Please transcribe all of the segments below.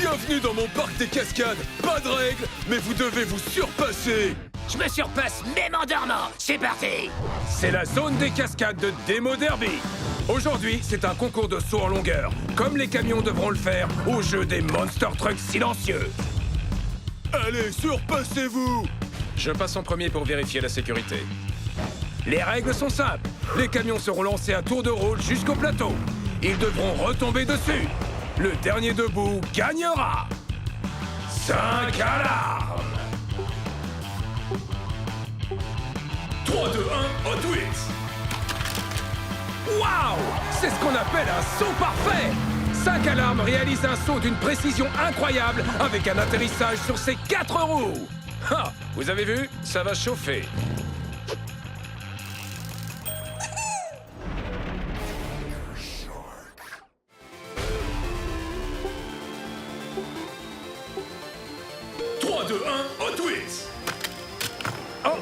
Bienvenue dans mon parc des cascades. Pas de règles, mais vous devez vous surpasser. Je me surpasse même en dormant. C'est parti. C'est la zone des cascades de Demo Derby. Aujourd'hui, c'est un concours de saut en longueur, comme les camions devront le faire au jeu des Monster Trucks silencieux. Allez, surpassez-vous! Je passe en premier pour vérifier la sécurité. Les règles sont simples. Les camions seront lancés à tour de rôle jusqu'au plateau. Ils devront retomber dessus. Le dernier debout gagnera. 5 alarmes. 3, 2, 1, Hot Wheels. Waouh! C'est ce qu'on appelle un saut parfait! 5 alarmes réalisent un saut d'une précision incroyable avec un atterrissage sur ses 4 roues. Ha! Vous avez vu? Ça va chauffer.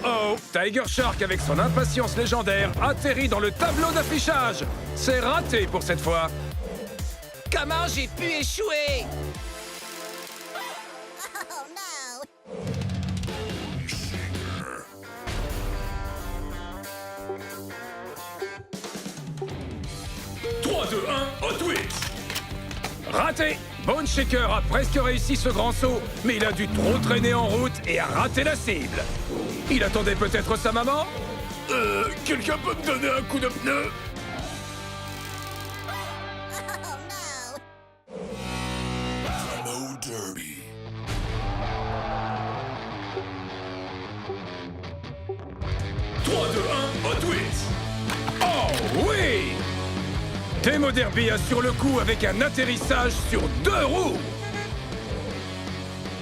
Oh, Tiger Shark, avec son impatience légendaire, atterrit dans le tableau d'affichage. C'est raté pour cette fois. Comment j'ai pu échouer? Oh no! 3, 2, 1, Hot Wheels. Raté. Bone Shaker a presque réussi ce grand saut, mais il a dû trop traîner en route et a raté la cible. Il attendait peut-être sa maman? Quelqu'un peut me donner un coup de pneu? Oh no! Demo Derby. Hot Wheels. Oh oui! Demo Derby a sur le coup avec un atterrissage sur 2 roues.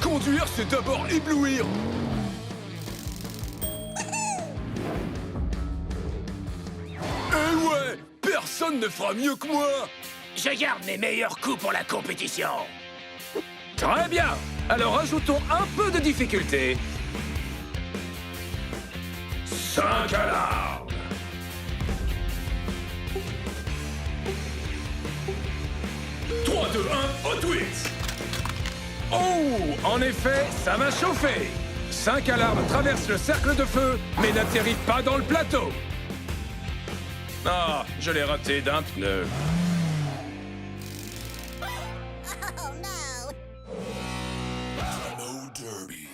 Conduire, c'est d'abord éblouir. Eh ouais, personne ne fera mieux que moi. Je garde mes meilleurs coups pour la compétition. Très bien. Alors ajoutons un peu de difficulté. 5 alarmes. 3, 2, 1, Hot Wheels. Oh, en effet, ça va chauffer. 5 alarmes traversent le cercle de feu, mais n'atterrissent pas dans le plateau. Ah, je l'ai raté d'un pneu. Oh no! Demo Derby.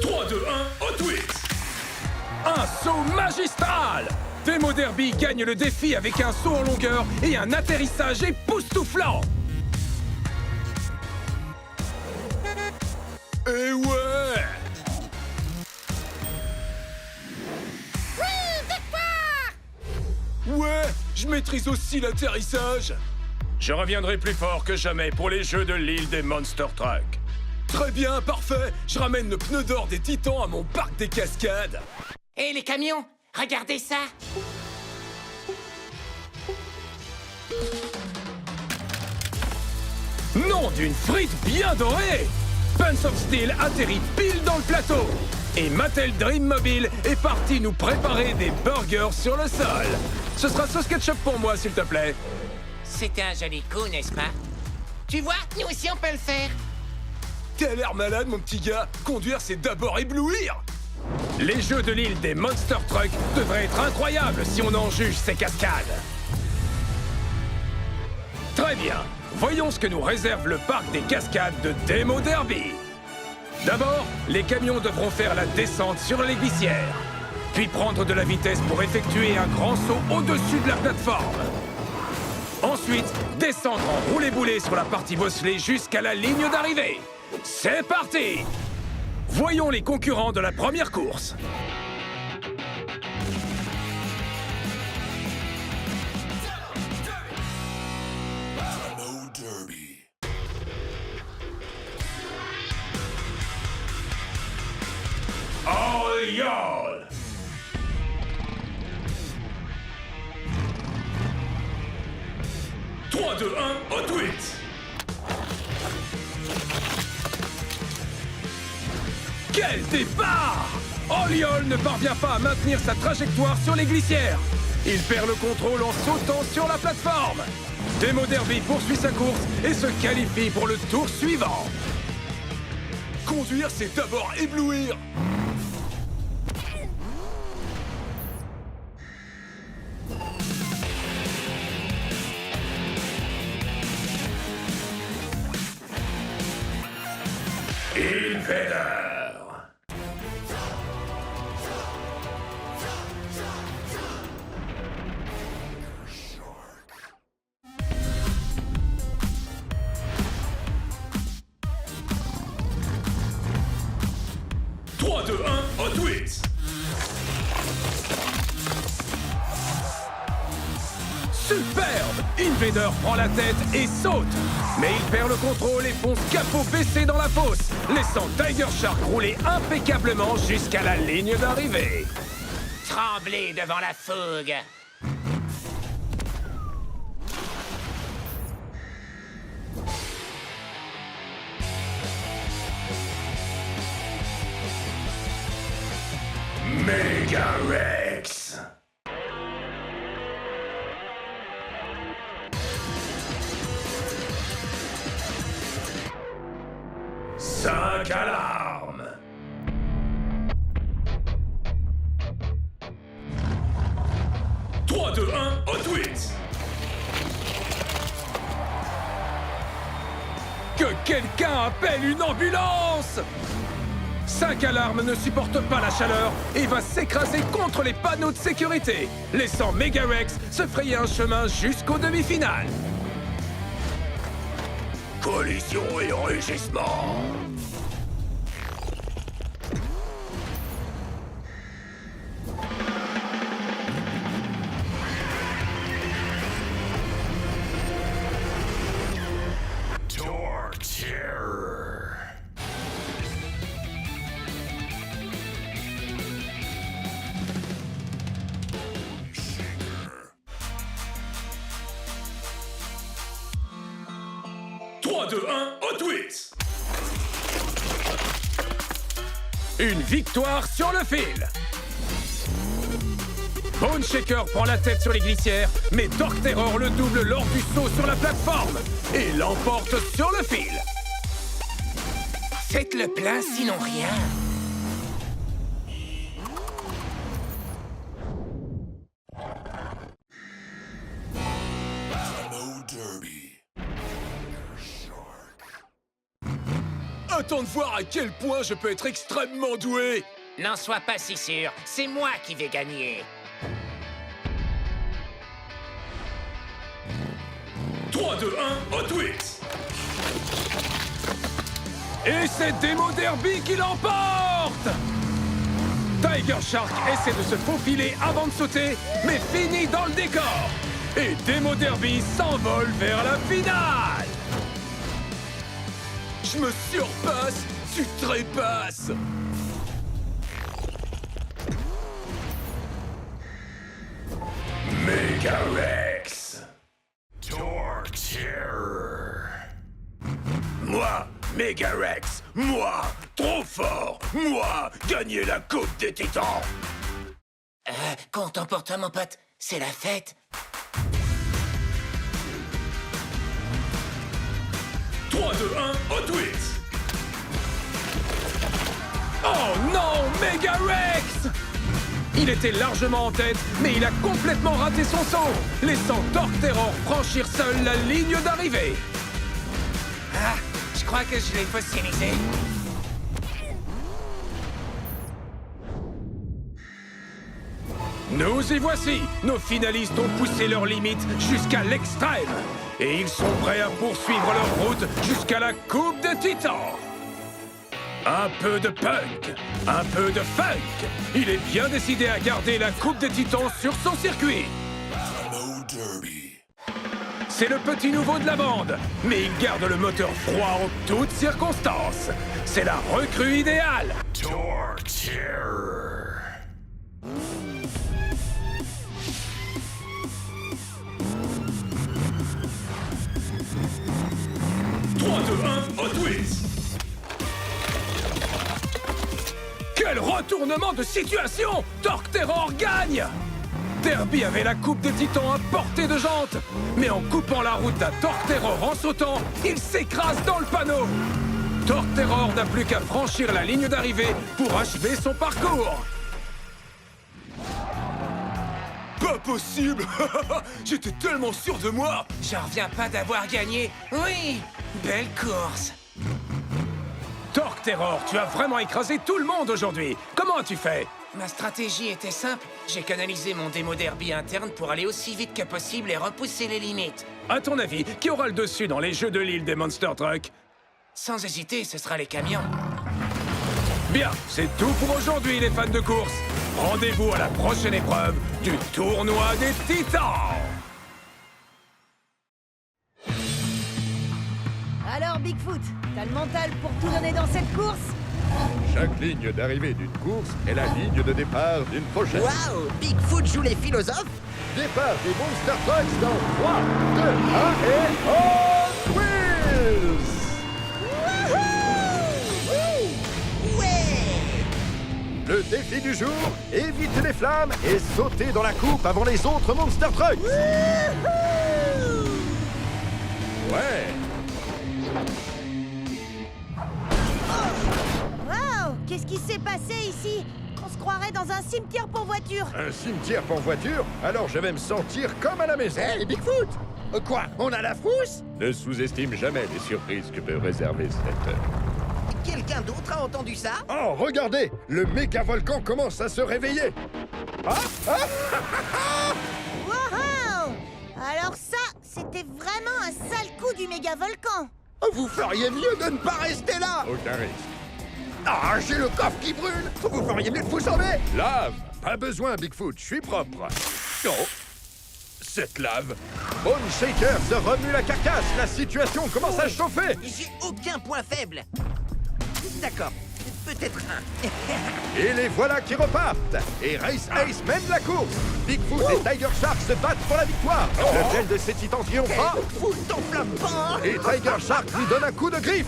3, 2, 1, Hot Wheels. Un saut magistral. Demo Derby gagne le défi avec un saut en longueur et un atterrissage époustouflant. Eh ouais! Ouais, je maîtrise aussi l'atterrissage. Je reviendrai plus fort que jamais pour les jeux de l'île des Monster Trucks. Très bien, parfait. Je ramène le pneu d'or des Titans à mon parc des cascades. Hé, les camions, regardez ça. Nom d'une frite bien dorée! Pants of Steel atterrit pile dans le plateau. Et Mattel Dream Mobile est parti nous préparer des burgers sur le sol. Ce sera sauce ketchup pour moi, s'il te plaît. C'était un joli coup, n'est-ce pas? Tu vois, nous aussi on peut le faire. T'as l'air malade, mon petit gars. Conduire, c'est d'abord éblouir. Les jeux de l'île des Monster Trucks devraient être incroyables si on en juge ces cascades. Très bien. Voyons ce que nous réserve le parc des cascades de Demo Derby. D'abord, les camions devront faire la descente sur les glissières, puis prendre de la vitesse pour effectuer un grand saut au-dessus de la plateforme. Ensuite, descendre en roulé-boulé sur la partie bosselée jusqu'à la ligne d'arrivée. C'est parti! Voyons les concurrents de la première course. Demo Derby. All y'all! Trois, 2, 1, Hot Wheels! Quel départ! Oliol ne parvient pas à maintenir sa trajectoire sur les glissières. Il perd le contrôle en sautant sur la plateforme. Demo Derby poursuit sa course et se qualifie pour le tour suivant. Conduire, c'est d'abord éblouir. Invader. Hot Wheels. Superbe! Invader prend la tête et saute. Mais il perd le contrôle et fonce capot baissé dans la fosse, laissant Tiger Shark rouler impeccablement jusqu'à la ligne d'arrivée. Trembler devant la fougue. Mega Rex. Cinq alarmes. Trois, deux, un, Hot Wheels. Que quelqu'un appelle une ambulance! 5 alarmes ne supporte pas la chaleur et va s'écraser contre les panneaux de sécurité, laissant Megarex se frayer un chemin jusqu'aux demi-finales. Collision et rugissement. Torture. Trois, deux, un, Hot Wheels. Une victoire sur le fil. Bone Shaker prend la tête sur les glissières, mais Torque Terror le double lors du saut sur la plateforme et l'emporte sur le fil. Faites le plein, sinon rien. Demo Derby. Attends de voir à quel point je peux être extrêmement doué. N'en sois pas si sûr, c'est moi qui vais gagner. 3, 2, 1, Hot Wheels. Et c'est Demo Derby qui l'emporte. Tiger Shark essaie de se faufiler avant de sauter, mais finit dans le décor. Et Demo Derby s'envole vers la finale. Je me surpasse, tu trépasses. Megarex. Torture. Moi, Megarex, moi, trop fort, moi, gagner la Coupe des Titans. Content-toi, mon pote, c'est la fête. 3, 2, 1, Hot Wheels. Oh non, Megarex! Il était largement en tête, mais il a complètement raté son saut, laissant Torque Terror franchir seul la ligne d'arrivée. Ah, je crois que je l'ai fossilisé. Nous y voici. Nos finalistes ont poussé leurs limites jusqu'à l'extrême. Et ils sont prêts à poursuivre leur route jusqu'à la Coupe des Titans. Un peu de punk, un peu de funk. Il est bien décidé à garder la Coupe des Titans sur son circuit. Demo Derby. C'est le petit nouveau de la bande, mais il garde le moteur froid en toutes circonstances. C'est la recrue idéale. Torture. Hot Wheels. Quel retour retournement de situation! Torque Terror gagne! Derby avait la coupe des titans à portée de jante, mais en coupant la route à Torque Terror en sautant, il s'écrase dans le panneau. Torque Terror n'a plus qu'à franchir la ligne d'arrivée pour achever son parcours. Pas possible! J'étais tellement sûr de moi! J'en reviens pas d'avoir gagné. Oui, belle course. Torque Terror, tu as vraiment écrasé tout le monde aujourd'hui. Comment as-tu fait? Ma stratégie était simple. J'ai canalisé mon démo derby interne pour aller aussi vite que possible et repousser les limites. À ton avis, qui aura le dessus dans les jeux de l'île des Monster Trucks? Sans hésiter, ce sera les camions. Bien, c'est tout pour aujourd'hui les fans de course. Rendez-vous à la prochaine épreuve du tournoi des Titans. Alors Bigfoot, t'as le mental pour tout donner dans cette course? Chaque ligne d'arrivée d'une course est la ligne de départ d'une prochaine. Waouh, Bigfoot joue les philosophes? Départ des Monster Trucks dans 3, 2, 1 et Hot Wheels! Ouais! Le défi du jour, éviter les flammes et sauter dans la coupe avant les autres Monster Trucks! Ouais! Wow, qu'est-ce qui s'est passé ici? On se croirait dans un cimetière pour voitures. Un cimetière pour voiture? Alors je vais me sentir comme à la maison! Hey, Bigfoot! Quoi? On a la frousse? Ne sous-estime jamais les surprises que peut réserver cette heure. Quelqu'un d'autre a entendu ça? Oh, regardez! Le méga-volcan commence à se réveiller! Wow! Alors ça, c'était vraiment un sale coup du méga volcan. Vous feriez mieux de ne pas rester là! Aucun risque. Ah, j'ai le coffre qui brûle! Vous feriez mieux de vous sauver! Lave! Pas besoin, Bigfoot, je suis propre. Oh! Cette lave! Bone Shaker se remue la carcasse! La situation commence à chauffer! J'ai aucun point faible! D'accord, peut-être un. Et les voilà qui repartent! Et Race Ace mène la course! Bigfoot et Tiger Shark se battent pour la victoire! Lequel de ces titans triomphera? Vous t'enflamme pas! Et Tiger Shark lui donne un coup de griffe!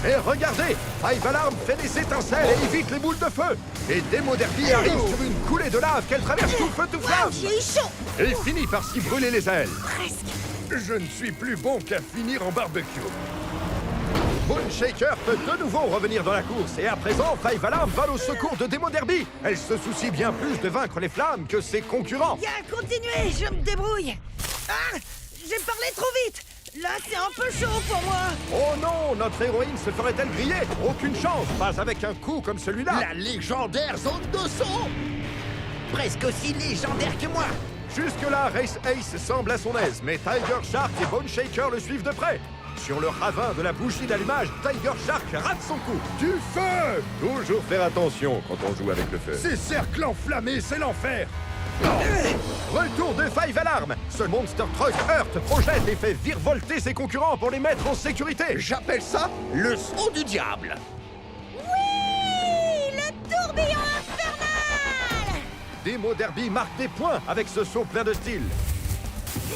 Et regardez! Five Alarm fait des étincelles et évite les boules de feu! Et Demo Derby arrive sur une coulée de lave qu'elle traverse tout feu tout flamme! J'ai eu chaud. Et finit par s'y brûler les ailes! Presque. Je ne suis plus bon qu'à finir en barbecue! Bone Shaker peut de nouveau revenir dans la course et à présent, Five Alarm va au secours de Demo Derby. Elle se soucie bien plus de vaincre les flammes que ses concurrents. Bien, continuez, je me débrouille. Ah, j'ai parlé trop vite. Là, c'est un peu chaud pour moi. Oh non, notre héroïne se ferait-elle griller? Aucune chance, pas avec un coup comme celui-là. La légendaire zone de son! Presque aussi légendaire que moi! Jusque-là, Race Ace semble à son aise, mais Tiger Shark et Bone Shaker le suivent de près. Sur le ravin de la bougie d'allumage, Tiger Shark rate son coup. Du feu! Toujours faire attention quand on joue avec le feu. Ces cercles enflammés, c'est l'enfer! Retour de Five Alarm. Ce Monster Truck heurte, projette et fait virevolter ses concurrents pour les mettre en sécurité. J'appelle ça le saut du diable! Oui, le tourbillon infernal. Demo Derby marque des points avec ce saut plein de style.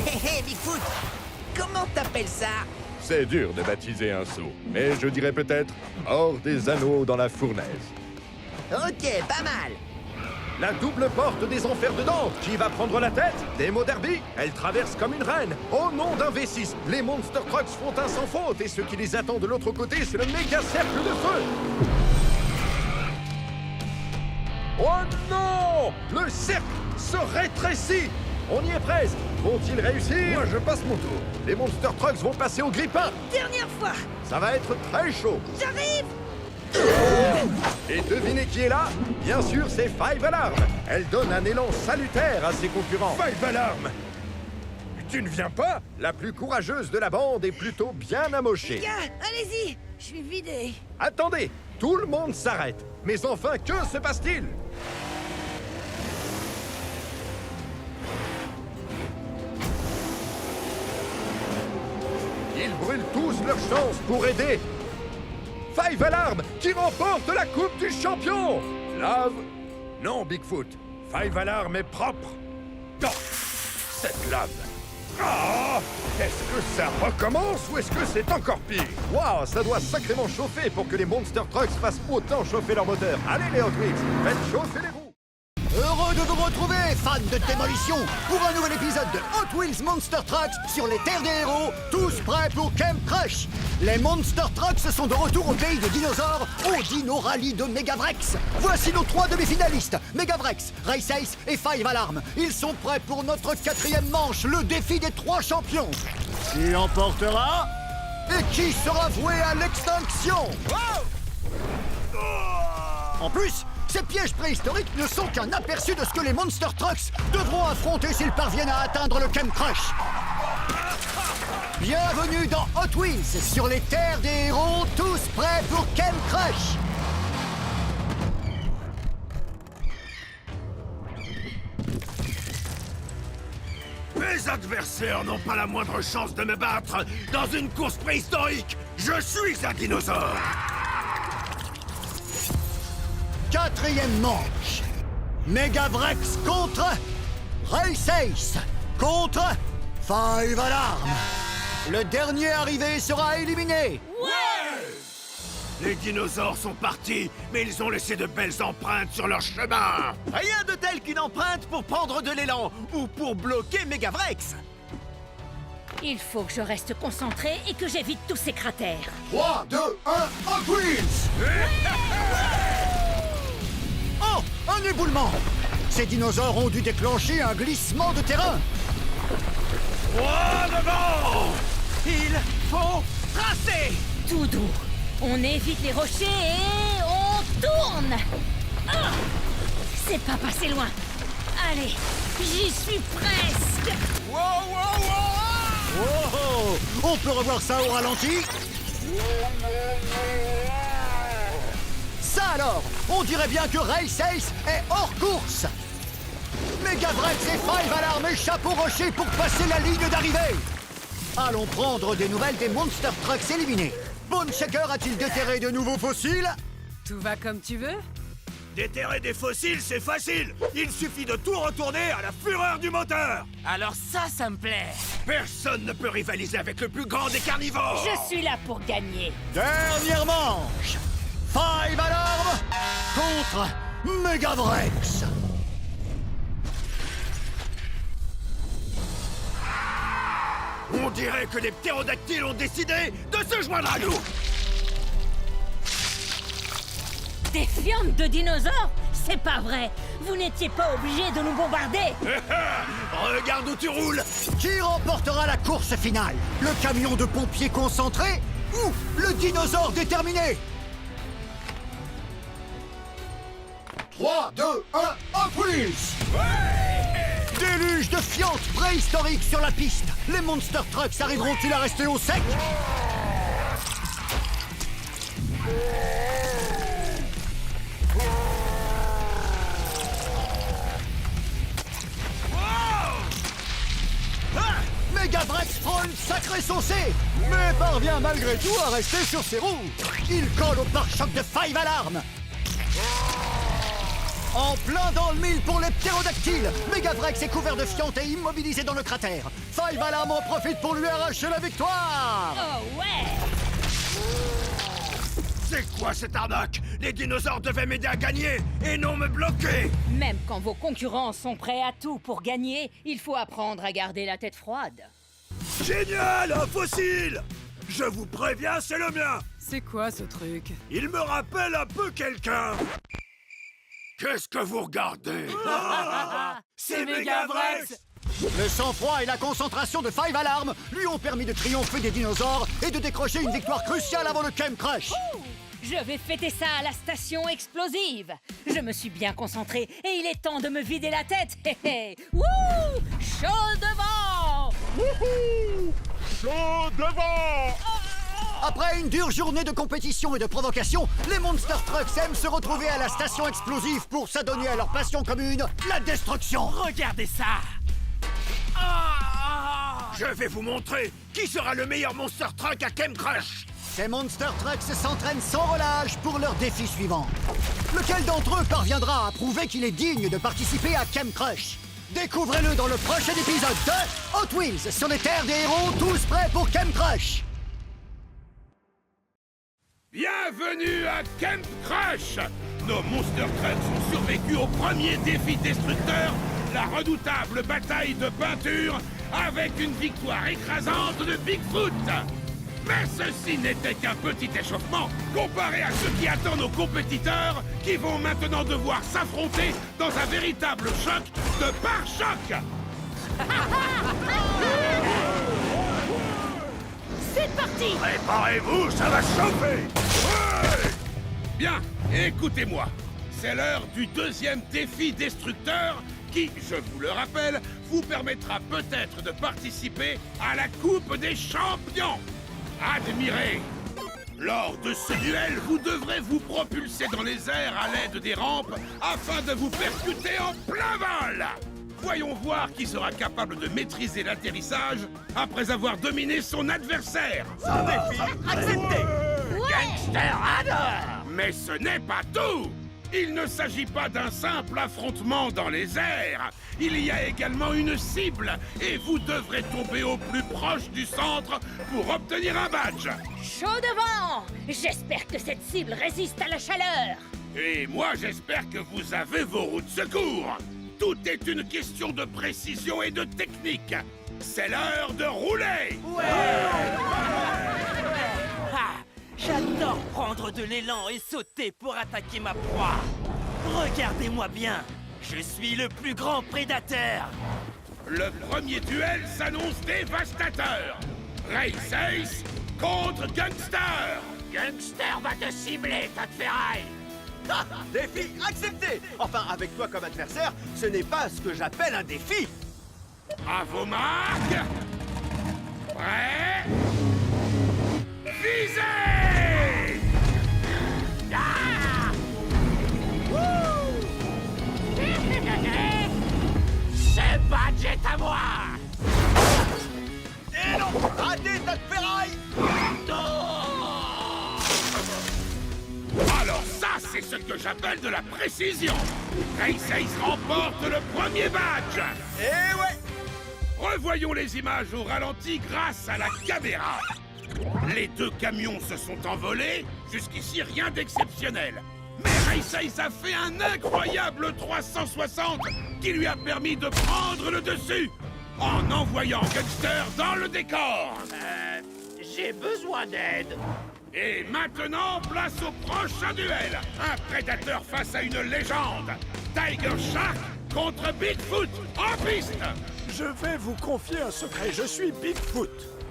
Hé hé, Bigfoot! Comment t'appelles ça? C'est dur de baptiser un saut, mais je dirais peut-être hors des anneaux dans la fournaise. Ok, pas mal! La double porte des enfers de Dante, qui va prendre la tête? Demo Derby, elle traverse comme une reine. Au nom d'un V6, les Monster Trucks font un sans faute, et ce qui les attend de l'autre côté, c'est le méga cercle de feu. Oh non! Le cercle se rétrécit. On y est presque. Vont-ils réussir? Moi, je passe mon tour. Les Monster Trucks vont passer au grippin. Dernière fois. Ça va être très chaud. J'arrive. Et devinez qui est là? Bien sûr, c'est Five Alarm. Elle donne un élan salutaire à ses concurrents. Five Alarm! Tu ne viens pas? La plus courageuse de la bande est plutôt bien amochée. Gars, allez-y. Je suis vidé. Attendez, tout le monde s'arrête. Mais enfin, que se passe-t-il? Ils brûlent tous leur chance pour aider. Five Alarm qui remporte la Coupe du Champion. Lave? Non, Bigfoot. Five Alarm est propre. Non, cette lave. Ah! Est-ce que ça recommence ou est-ce que c'est encore pire? Waouh, ça doit sacrément chauffer pour que les Monster Trucks fassent autant chauffer leur moteur. Allez les Hot Wheels, faites chauffer les roues. Heureux de vous retrouver, fans de démolition, pour un nouvel épisode de Hot Wheels Monster Trucks sur les terres des héros, tous prêts pour Camp Crush. Les Monster Trucks sont de retour au pays des dinosaures, au Dino Rally de Megavrex. Voici nos 3 demi-finalistes, Megavrex, Race Ace et Five Alarm. Ils sont prêts pour notre 4e manche, le défi des 3 champions. Qui emportera et qui sera voué à l'extinction? En plus, ces pièges préhistoriques ne sont qu'un aperçu de ce que les Monster Trucks devront affronter s'ils parviennent à atteindre le Camp Crush. Bienvenue dans Hot Wheels, sur les terres des héros, tous prêts pour Camp Crush. Mes adversaires n'ont pas la moindre chance de me battre dans une course préhistorique. Je suis un dinosaure. 4e manche. Megavrex contre Race Ace contre Five Alarm. Le dernier arrivé sera éliminé. Les dinosaures sont partis, mais ils ont laissé de belles empreintes sur leur chemin. Rien de tel qu'une empreinte pour prendre de l'élan ou pour bloquer Megavrex. Il faut que je reste concentré et que j'évite tous ces cratères. 3, 2, 1, Hot Wheels. Oh, un éboulement. Ces dinosaures ont dû déclencher un glissement de terrain. Droit devant! Il faut tracer. Tout doux. On évite les rochers et on tourne. Ah, c'est pas passé loin. Allez, j'y suis presque. Oh, on peut revoir ça au ralenti. Ça alors, on dirait bien que Race Ace est hors course. Megavrex et Five Alarm échappent au rocher pour passer la ligne d'arrivée. Allons prendre des nouvelles des Monster Trucks éliminés. Bone Shaker a-t-il déterré de nouveaux fossiles? Tout va comme tu veux? Déterrer des fossiles, c'est facile. Il suffit de tout retourner à la fureur du moteur. Alors ça me plaît. Personne ne peut rivaliser avec le plus grand des carnivores. Je suis là pour gagner. Dernière manche. Five Alarm contre Megavrex. On dirait que les ptérodactyles ont décidé de se joindre à nous. Des fientes de dinosaures? C'est pas vrai. Vous n'étiez pas obligé de nous bombarder. Regarde où tu roules. Qui remportera la course finale? Le camion de pompiers concentré ou le dinosaure déterminé? 3, 2, 1, Hot Wheels! Déluge de fientes préhistoriques sur la piste. Les Monster Trucks arriveront-ils à rester au sec? Megavrex prend une sacrée saucée, mais parvient malgré tout à rester sur ses roues. Il colle au pare-choc de Five Alarm. En plein dans le mille pour les ptérodactyles. Megavrex est couvert de fientes et immobilisé dans le cratère. Five Alarm en profite pour lui arracher la victoire. Oh ouais. C'est quoi cette arnaque? Les dinosaures devaient m'aider à gagner et non me bloquer. Même quand vos concurrents sont prêts à tout pour gagner, il faut apprendre à garder la tête froide. Génial, un fossile! Je vous préviens, c'est le mien. C'est quoi ce truc? Il me rappelle un peu quelqu'un. Qu'est-ce que vous regardez? C'est Megavrex! Le sang-froid et la concentration de Five Alarm lui ont permis de triompher des dinosaures et de décrocher une victoire cruciale avant le Camp Crush. Je vais fêter ça à la station explosive. Je me suis bien concentré et il est temps de me vider la tête. Hé hé. Wouh! Chaud devant! Wouhou! Chaud devant! Après une dure journée de compétition et de provocation, les Monster Trucks aiment se retrouver à la station explosive pour s'adonner à leur passion commune, la destruction. Regardez ça. Je vais vous montrer qui sera le meilleur Monster Truck à Camp Crush. Ces Monster Trucks s'entraînent sans relâche pour leur défi suivant. Lequel d'entre eux parviendra à prouver qu'il est digne de participer à Camp Crush? Découvrez-le dans le prochain épisode de Hot Wheels sur les terres des héros, tous prêts pour Camp Crush. Bienvenue à Camp Crush. Nos Monster Trucks ont survécu au premier défi destructeur, la redoutable bataille de peinture, avec une victoire écrasante de Bigfoot. Mais ceci n'était qu'un petit échauffement comparé à ce qui attend nos compétiteurs qui vont maintenant devoir s'affronter dans un véritable choc de pare-choc. C'est parti! Préparez-vous, ça va chauffer. Ouais. Bien, écoutez-moi. C'est l'heure du deuxième défi destructeur qui, je vous le rappelle, vous permettra peut-être de participer à la Coupe des Champions. Admirez! Lors de ce duel, vous devrez vous propulser dans les airs à l'aide des rampes afin de vous percuter en plein vol! Voyons voir qui sera capable de maîtriser l'atterrissage après avoir dominé son adversaire! Sans défi, accepté. Gangster adore! Mais ce n'est pas tout! Il ne s'agit pas d'un simple affrontement dans les airs. Il y a également une cible et vous devrez tomber au plus proche du centre pour obtenir un badge. Chaud devant! J'espère que cette cible résiste à la chaleur. Et moi, j'espère que vous avez vos roues de secours. Tout est une question de précision et de technique. C'est l'heure de rouler. Ah, j'adore prendre de l'élan et sauter pour attaquer ma proie. Regardez-moi bien, je suis le plus grand prédateur. Le premier duel s'annonce dévastateur. Race Ace contre Gangster. Gangster va te cibler, tas de ferraille. Ah, défi accepté. Enfin, avec toi comme adversaire, ce n'est pas ce que j'appelle un défi. À vos marques. Prêts. Visez. Ah. Ce badge est à moi. Et non, raté, tas de ferraille. Alors ça, c'est ce que j'appelle de la précision. Race Ace remporte le premier badge. Eh ouais. Revoyons les images au ralenti grâce à la caméra. Les deux camions se sont envolés, jusqu'ici rien d'exceptionnel. Mais Race Ace a fait un incroyable 360 qui lui a permis de prendre le dessus en envoyant Gangster dans le décor. J'ai besoin d'aide. Et maintenant, place au prochain duel. Un prédateur face à une légende. Tiger Shark contre Bigfoot en piste. Je vais vous confier un secret, je suis Bigfoot.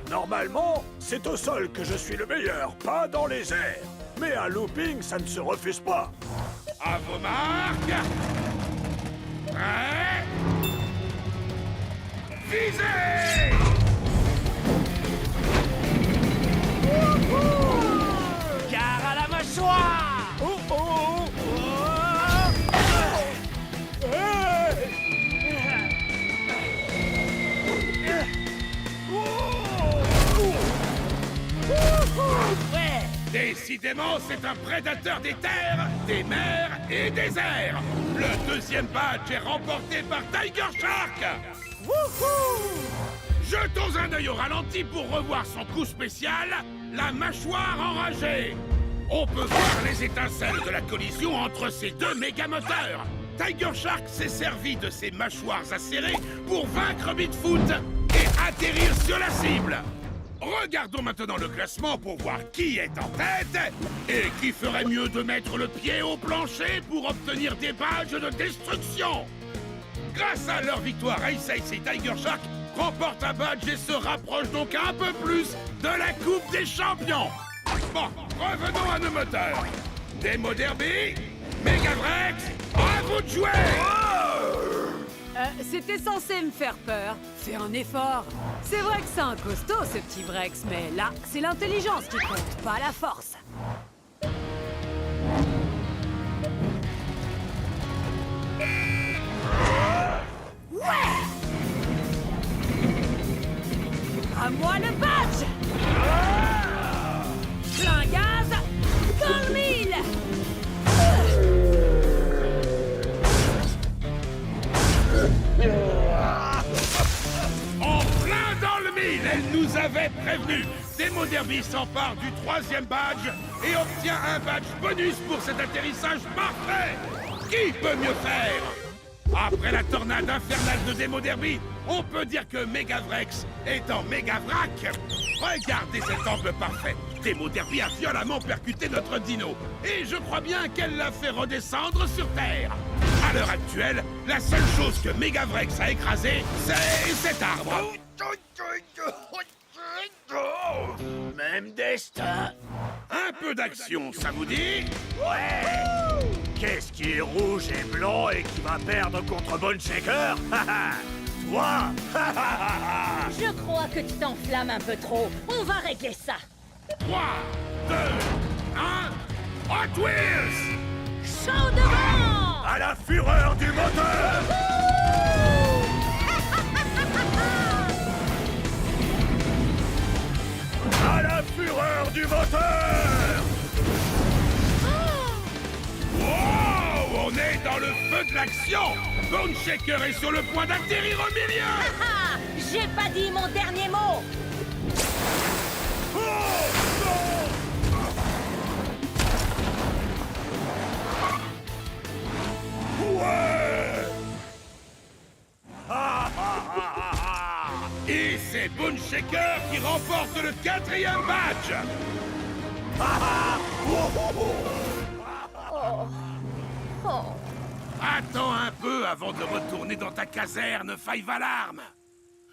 Normalement, c'est au sol que je suis le meilleur, pas dans les airs. Mais un looping, ça ne se refuse pas. À vos marques. Prêts. Visez. Gare à la mâchoire. Oh oh, Ouais. Décidément, c'est un prédateur des terres, des mers et des airs. Le deuxième badge est remporté par Tiger Shark. Wouhou! Jetons un œil au ralenti pour revoir son coup spécial, la mâchoire enragée. On peut voir les étincelles de la collision entre ces deux méga-moteurs. Tiger Shark s'est servi de ses mâchoires acérées pour vaincre Bigfoot et atterrir sur la cible. Regardons maintenant le classement pour voir qui est en tête et qui ferait mieux de mettre le pied au plancher pour obtenir des badges de destruction. Grâce à leur victoire, Race Ace et Tiger Shark remportent un badge et se rapprochent donc un peu plus de la Coupe des Champions. Bon, revenons à nos moteurs. Demo Derby, Megavrex, à vous de jouer. C'était censé me faire peur. Fais un effort. C'est vrai que c'est un costaud, ce petit Vrex, mais là, c'est l'intelligence qui compte, pas la force. Ouais! À moi le badge! Plein gaz, dans le mille! Yeah. Il nous avait prévenu. Demo Derby s'empare du 3e badge et obtient un badge bonus pour cet atterrissage parfait. Qui peut mieux faire? Après la tornade infernale de Demo Derby, on peut dire que Megavrex est en Megavrac. Regardez cet angle parfait. Demo Derby a violemment percuté notre dino. Et je crois bien qu'elle l'a fait redescendre sur Terre. À l'heure actuelle, la seule chose que Megavrex a écrasé, c'est cet arbre. Même destin. Un peu d'action, ça vous dit? Ouais. Qu'est-ce qui est rouge et blanc et qui va perdre contre Bone Shaker? Toi. Je crois que tu t'enflammes un peu trop. On va régler ça. 3, 2, 1, Hot Wheels! Chaud devant! À la fureur du moteur! À la fureur du moteur! Wow! On est dans le feu de l'action! Bone Shaker est sur le point d'atterrir au milieu! Ah, j'ai pas dit mon dernier mot! Ouais! Et c'est Bone Shaker qui remporte le 4e badge! Oh. Attends un peu avant de retourner dans ta caserne, Five Alarm.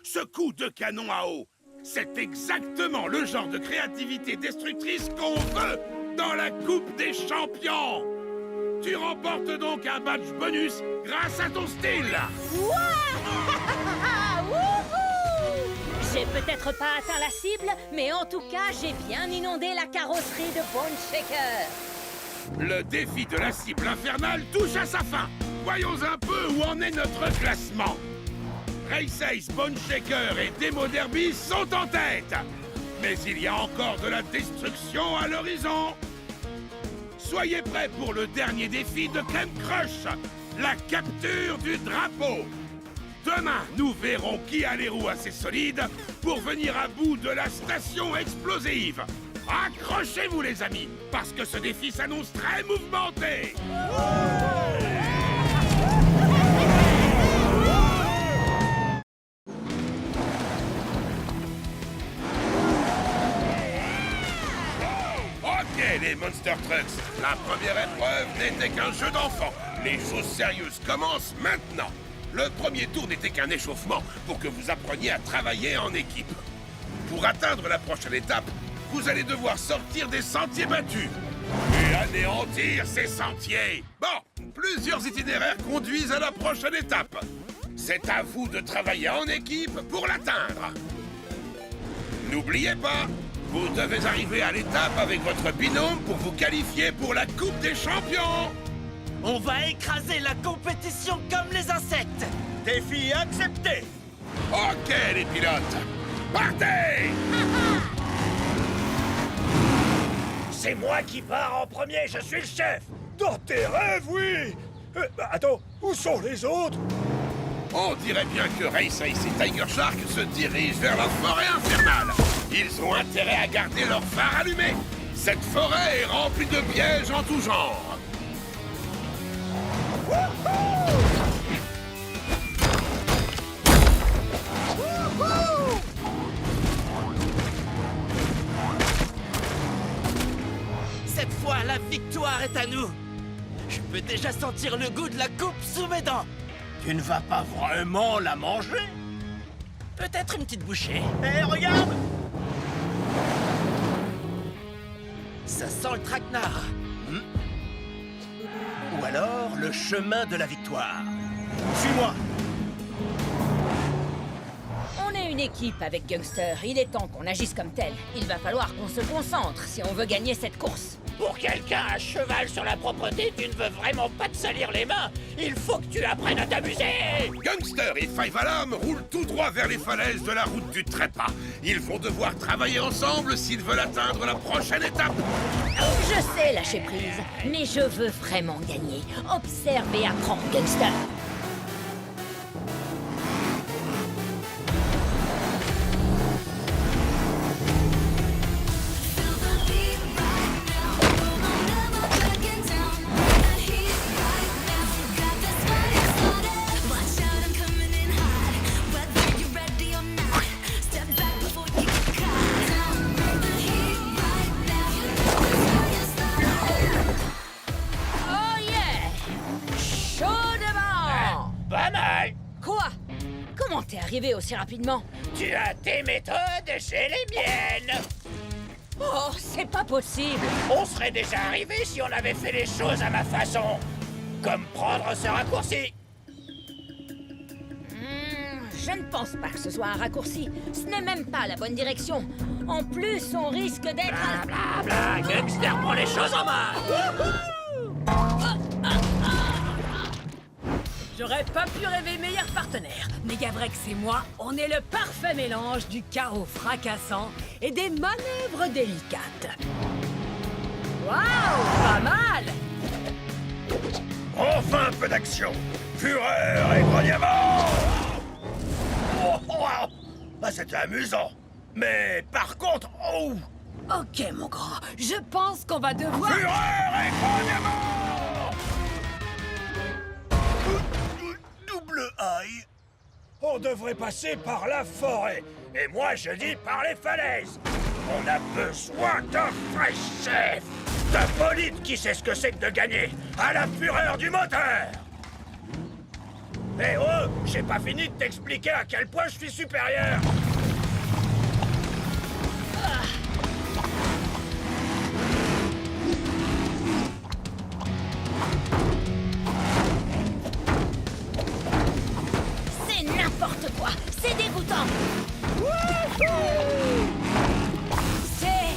Ce coup de canon à eau, c'est exactement le genre de créativité destructrice qu'on veut dans la Coupe des Champions. Tu remportes donc un badge bonus grâce à ton style. J'ai peut-être pas atteint la cible, mais en tout cas, j'ai bien inondé la carrosserie de Bone Shaker. Le défi de la cible infernale touche à sa fin. Voyons un peu où en est notre classement. Race Ace, Bone Shaker et Demo Derby sont en tête. Mais il y a encore de la destruction à l'horizon. Soyez prêts pour le dernier défi de Camp Crush, la capture du drapeau. Demain, nous verrons qui a les roues assez solides pour venir à bout de la station explosive. Accrochez-vous les amis, parce que ce défi s'annonce très mouvementé. Ok les Monster Trucks, la première épreuve n'était qu'un jeu d'enfant. Les choses sérieuses commencent maintenant. Le premier tour n'était qu'un échauffement pour que vous appreniez à travailler en équipe. Pour atteindre la prochaine étape, vous allez devoir sortir des sentiers battus et anéantir ces sentiers. Bon, plusieurs itinéraires conduisent à la prochaine étape. C'est à vous de travailler en équipe pour l'atteindre. N'oubliez pas, vous devez arriver à l'étape avec votre binôme pour vous qualifier pour la Coupe des Champions. On va écraser la compétition comme les insectes. Défi accepté. Ok les pilotes, partez! C'est moi qui pars en premier, je suis le chef. Dans tes rêves, oui. Attends, où sont les autres? On dirait bien que Race Ace et Tiger Shark se dirigent vers la forêt infernale. Ils ont intérêt à garder leur phare allumé. Cette forêt est remplie de pièges en tout genre. Cette fois, la victoire est à nous. Je peux déjà sentir le goût de la coupe sous mes dents. Tu ne vas pas vraiment la manger? Peut-être une petite bouchée. Hé, regarde! Ça sent le traquenard. Ou alors le chemin de la victoire. Suis-moi! On est une équipe avec Gangster. Il est temps qu'on agisse comme tel. Il va falloir qu'on se concentre si on veut gagner cette course. Pour quelqu'un à cheval sur la propreté, tu ne veux vraiment pas te salir les mains. Il faut que tu apprennes à t'amuser. Gangster et Five Alarm roulent tout droit vers les falaises de la route du trépas. Ils vont devoir travailler ensemble s'ils veulent atteindre la prochaine étape. Je sais lâcher prise, mais je veux vraiment gagner. Observe et apprends, Gangster. Comment t'es arrivé aussi rapidement? Tu as tes méthodes, j'ai les miennes. Oh, c'est pas possible! On serait déjà arrivé si on avait fait les choses à ma façon. Comme prendre ce raccourci. Je ne pense pas que ce soit un raccourci. Ce n'est même pas la bonne direction. En plus, on risque d'être... Bla, Gangster prend les choses en main. J'aurais pas pu rêver meilleur partenaire. Megavrex et moi, on est le parfait mélange du chaos fracassant et des manœuvres délicates. Waouh, pas mal! Enfin un peu d'action. Fureur et grognement. Ah, c'était amusant. Mais par contre, Ok, mon grand, je pense qu'on va devoir... Fureur et grognement. Double aïe. On devrait passer par la forêt. Et moi, je dis par les falaises. On a besoin d'un vrai chef. D'un bolide qui sait ce que c'est que de gagner à la fureur du moteur. Eh oh, j'ai pas fini de t'expliquer à quel point je suis supérieur. C'est n'importe quoi! C'est dégoûtant! C'est...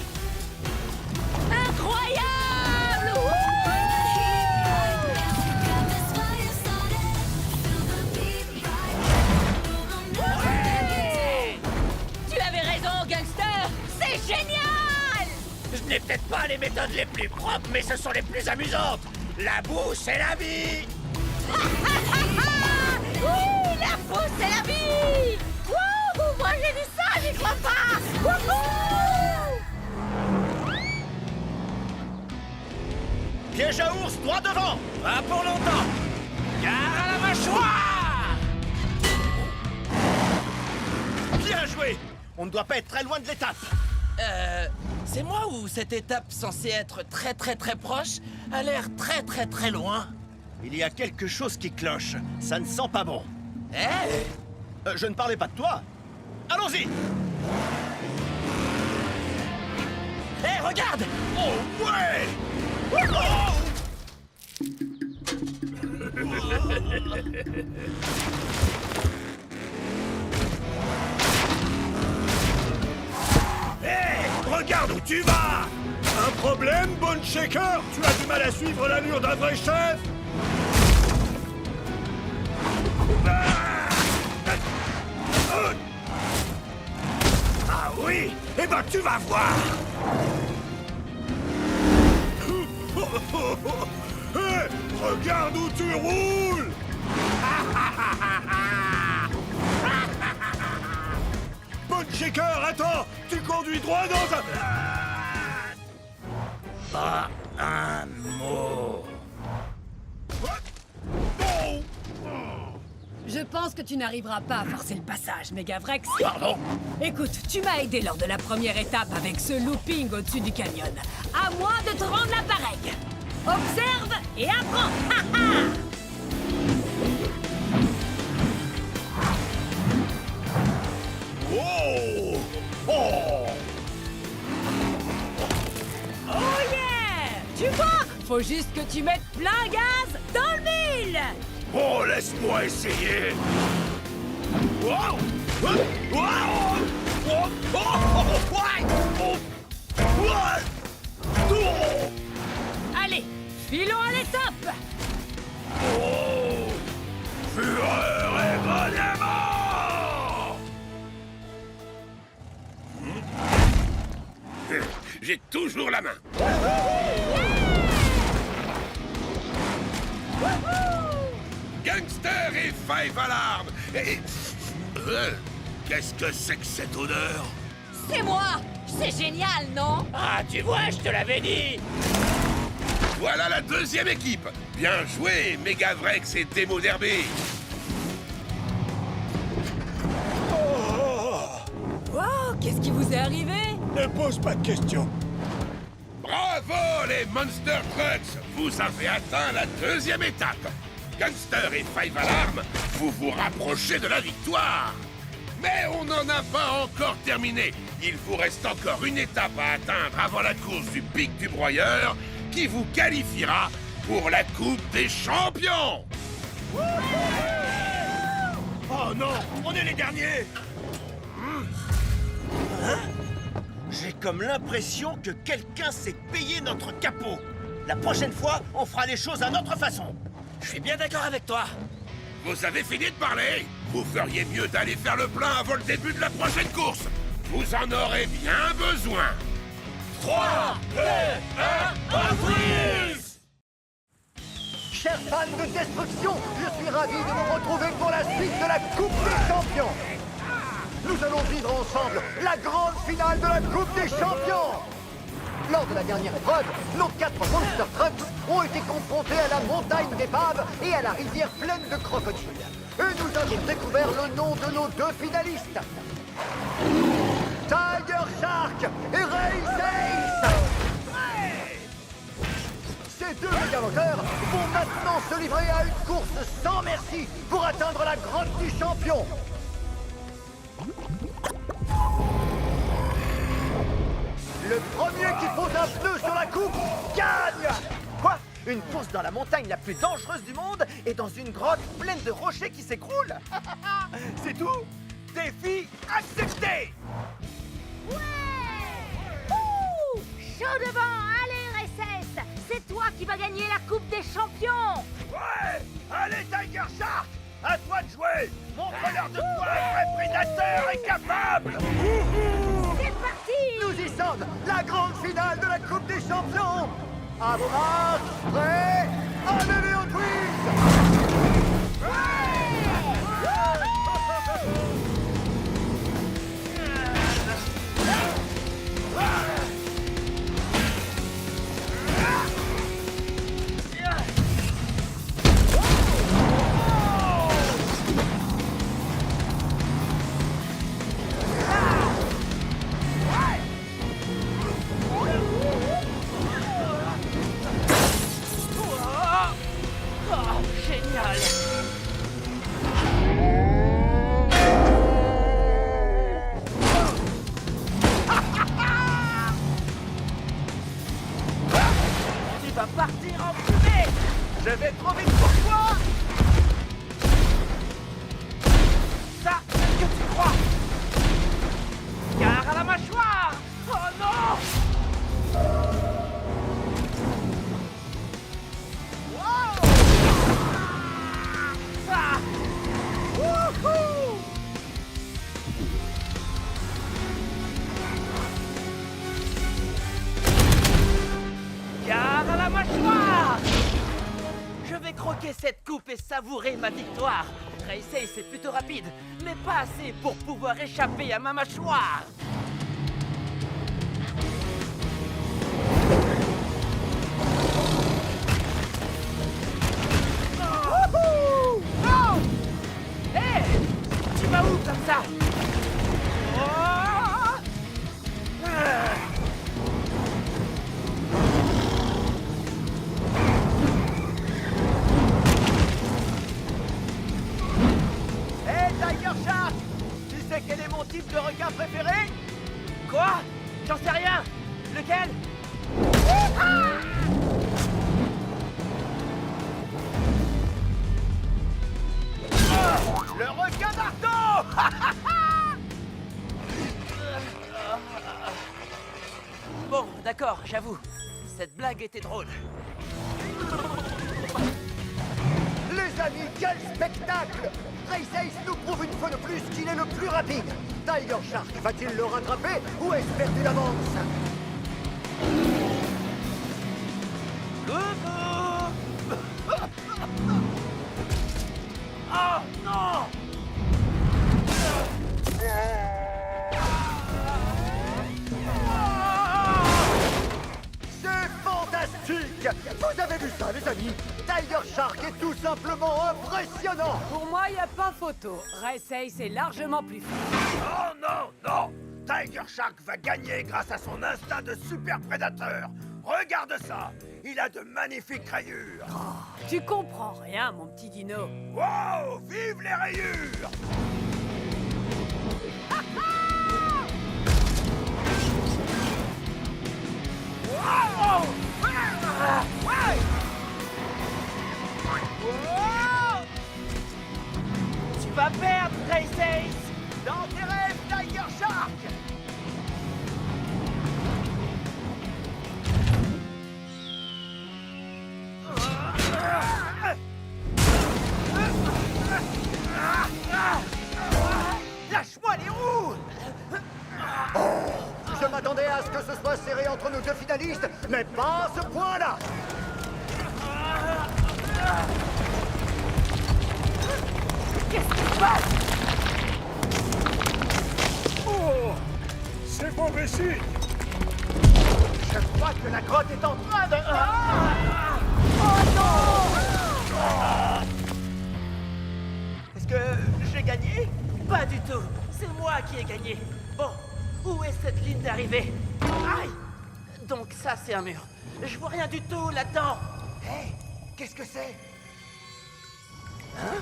incroyable! Tu avais raison, gangster! C'est génial! Je n'ai peut-être pas les méthodes les plus propres, mais ce sont les plus amusantes. La boue, c'est la vie. Oui, la boue, c'est la vie! Wouhou! Moi, j'ai dit ça, j'y crois pas! Wouhou! Piège à ours, droit devant. Pas pour longtemps. Gare à la mâchoire! Bien joué. On ne doit pas être très loin de l'étape. C'est moi ou cette étape censée être très proche a l'air très loin? Il y a quelque chose qui cloche. Ça ne sent pas bon. Eh? Je ne parlais pas de toi. Allons-y. Hé, regarde! Oh ouais. Hé, regarde où tu vas. Un problème, Bone Shaker? Tu as du mal à suivre l'allure d'un vrai chef? Ah oui? Eh ben tu vas voir. Hé, regarde où tu roules. Bone Shaker, attends. Tu conduis droit dans un... Pas un mot. Je pense que tu n'arriveras pas à forcer le passage, Megavrex. Pardon? Écoute, tu m'as aidé lors de la première étape avec ce looping au-dessus du canyon. À moi de te rendre l'appareil. Observe et apprends. Ha, ha. Oh! Oh! Oh yeah! Tu vois? Faut juste que tu mettes plein gaz dans le mille. Oh, laisse-moi essayer. Wow! Wow! Oh! Oh! Oh! Allez, filons à l'étape. Oh! Fureur et grognement! J'ai toujours la main. Gangster et Five Alarm. Et... qu'est-ce que c'est que cette odeur? C'est moi! C'est génial, non? Ah, tu vois, je te l'avais dit. Voilà la deuxième équipe. Bien joué, Megavrex et Demo Derby. Wow, qu'est-ce qui vous est arrivé? Ne pose pas de questions. Bravo, les Monster Trucks. Vous avez atteint la deuxième étape. Gangster et Five Alarm, vous vous rapprochez de la victoire. Mais on n'en a pas encore terminé. Il vous reste encore une étape à atteindre avant la course du pic du broyeur qui vous qualifiera pour la Coupe des Champions. Oh non, on est les derniers. J'ai comme l'impression que quelqu'un s'est payé notre capot. La prochaine fois, on fera les choses à notre façon. Je suis bien d'accord avec toi. Vous avez fini de parler? Vous feriez mieux d'aller faire le plein avant le début de la prochaine course. Vous en aurez bien besoin. 3, 2, 1, Hot Wheels! Chers fans de destruction, je suis ravi de vous retrouver pour la suite de la Coupe des Champions. Nous allons vivre ensemble la grande finale de la Coupe des Champions. Lors de la dernière épreuve, nos 4 Monster Trucks ont été confrontés à la montagne d'épaves et à la rivière pleine de crocodiles. Et nous avons découvert le nom de nos 2 finalistes. Tiger Shark et Race Ace. Ces 2 méga-moteurs vont maintenant se livrer à une course sans merci pour atteindre la grotte du champion. Le premier qui pose un pneu sur la coupe gagne! Quoi? Une course dans la montagne la plus dangereuse du monde et dans une grotte pleine de rochers qui s'écroulent? C'est tout? Défi accepté! Chaud devant, allez RSS! C'est toi qui vas gagner la Coupe des Champions! Ouais! Allez, Tiger Shark! À toi de jouer! Montre-leur de quoi un vrai prédateur est capable! C'est parti! Nous y sommes! La grande finale de la Coupe des Champions! À vos marques, prêts, allez les Hot Wheels! Génial! Tu vas partir en fumée! Je vais trop vite pour toi! Ça, c'est ce que tu crois! Gare à la mâchoire! Oh non! Ah! Wouhou! Gare à la mâchoire! Je vais croquer cette coupe et savourer ma victoire. Race Ace est plutôt rapide, mais pas assez pour pouvoir échapper à ma mâchoire. Wouhou! Oh! Hé! Tu vas où comme ça? Oh! Ah! Hé, Tiger Shark! Tu sais quel est mon type de requin préféré? Quoi? J'en sais rien! Lequel? Le requin d'Artaud! Bon, d'accord, j'avoue. Cette blague était drôle. Les amis, quel spectacle! Race Ace nous prouve une fois de plus qu'il est le plus rapide. Tiger Shark va-t-il le rattraper ou est-ce perdu d'avance? Oh non! C'est fantastique! Vous avez vu ça, les amis? Tiger Shark est tout simplement impressionnant! Pour moi, il n'y a pas photo. Race Ace est largement plus fort. Oh non, non! Tiger Shark va gagner grâce à son instinct de super prédateur. Regarde ça! Il a de magnifiques rayures! Tu comprends rien, mon petit dino. Wow! Vive les rayures! Wow! Ouais! Tu vas perdre, Race Ace! Dans tes rêves, Tiger Shark! Lâche-moi les roues! Je m'attendais à ce que ce soit serré entre nos deux finalistes, mais pas à ce point-là. Qu'est-ce qui se passe? Oh! C'est mauvais signe! Je crois que la grotte est en train de... Oh non! Est-ce que j'ai gagné? Pas du tout. C'est moi qui ai gagné. Bon, où est cette ligne d'arrivée? Aïe! Donc ça, c'est un mur. Je vois rien du tout là-dedans. Hé! Qu'est-ce que c'est? Hein?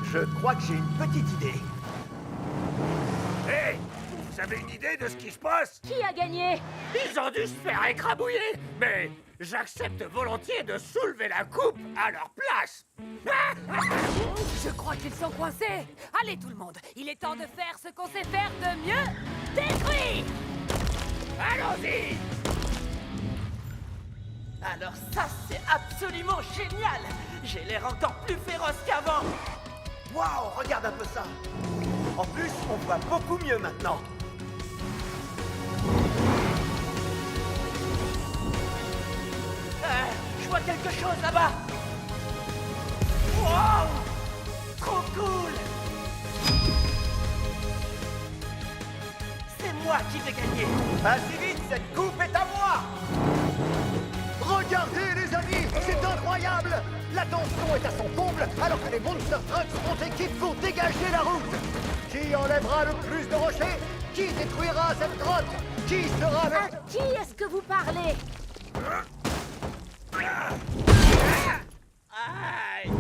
Je crois que j'ai une petite idée. Hé! Vous avez une idée de ce qui se passe? Qui a gagné? Ils ont dû se faire écrabouiller! Mais j'accepte volontiers de soulever la coupe à leur place! Je crois qu'ils sont coincés. Allez tout le monde, il est temps de faire ce qu'on sait faire de mieux. Détruire! Allons-y! Alors ça, c'est absolument génial! J'ai l'air encore plus féroce qu'avant! Waouh! Regarde un peu ça! En plus, on voit beaucoup mieux maintenant! Je vois quelque chose là-bas! Wow! Trop cool! C'est moi qui vais gagner! Assez vite, cette coupe est à moi! Regardez les amis, c'est incroyable. La tension est à son comble alors que les Monster Trucks sont équipés pour dégager la route. Qui enlèvera le plus de rochers? Qui détruira cette grotte? Qui sera À le... qui est-ce que vous parlez? Aïe!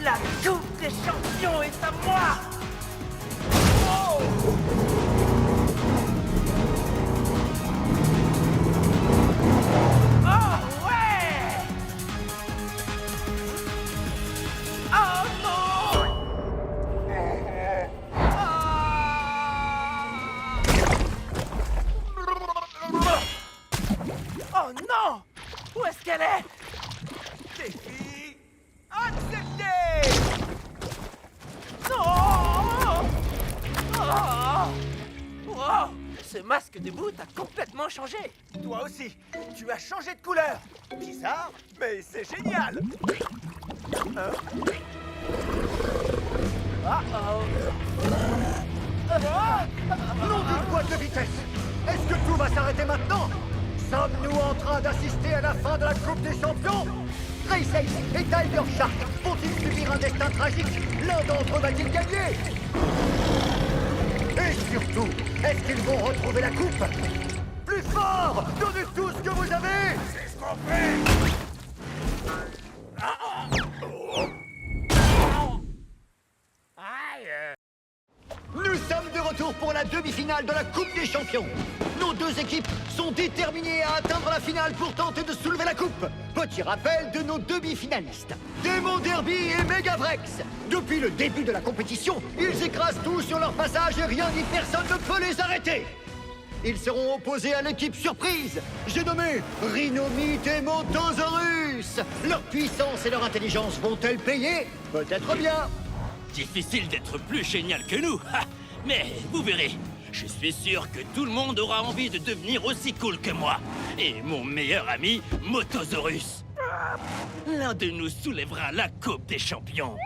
La coupe des champions est à moi! Oh! Oh ouais! Oh non! Oh non! Où est-ce qu'elle est? Défi accepté! Non! Oh! Wow! Ce masque de bout a complètement changé! Toi aussi, tu as changé de couleur! Bizarre, mais c'est génial! Nom d'une boîte de vitesse! Est-ce que tout va s'arrêter maintenant? Sommes-nous en train d'assister à la fin de la Coupe des Champions? Race Ace et Tiger Shark vont-ils subir un destin tragique? L'un d'entre eux va-t-il gagner? Et surtout, est-ce qu'ils vont retrouver la coupe? Plus fort! Donnez tout ce que vous avez! C'est ce qu'on fait! Nous sommes de retour pour la demi-finale de la Coupe des Champions. Nos deux équipes sont déterminées à atteindre la finale pour tenter de soulever la coupe. Petit rappel de nos demi-finalistes. Démon Derby et Megavrex. Depuis le début de la compétition, ils écrasent tout sur leur passage et rien ni personne ne peut les arrêter. Ils seront opposés à l'équipe surprise. J'ai nommé Rhinomite et Motosaurus. Leur puissance et leur intelligence vont-elles payer? Peut-être bien. Difficile d'être plus génial que nous, ha! Mais vous verrez, je suis sûr que tout le monde aura envie de devenir aussi cool que moi. Et mon meilleur ami, Motosaurus. L'un de nous soulèvera la Coupe des Champions.